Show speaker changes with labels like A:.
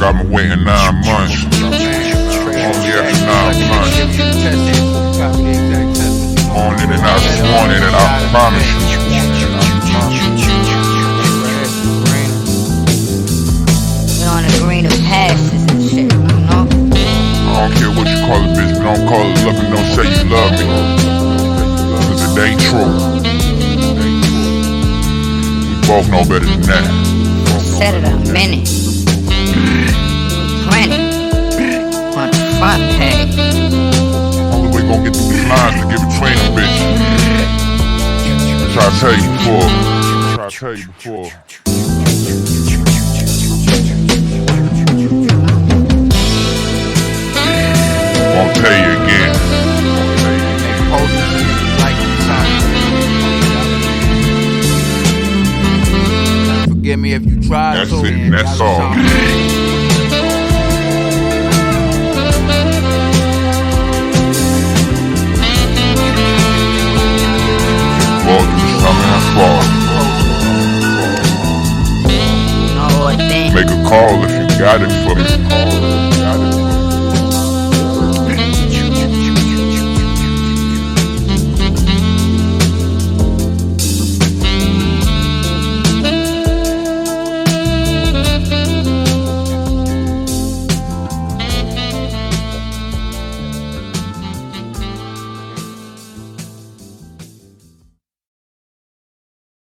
A: got me waiting 9 months. Only after 9 months. On it and I sworn it and I promise you.
B: We're on a green of passes and shit, you know?
A: I don't care what you call it, bitch, but don't call it love and don't say you love me. Cause it ain't true. We both know better than that.
B: Said it a minute. Plenty. On the front page.
A: Only way gonna get through these lines to get between them, bitch. Try to tell you before. Won't tell you again.
C: Forgive me if you try.
A: That's it, that's all. Fall through something, I fall.
B: You know what then?
A: Make a call if you got it for me.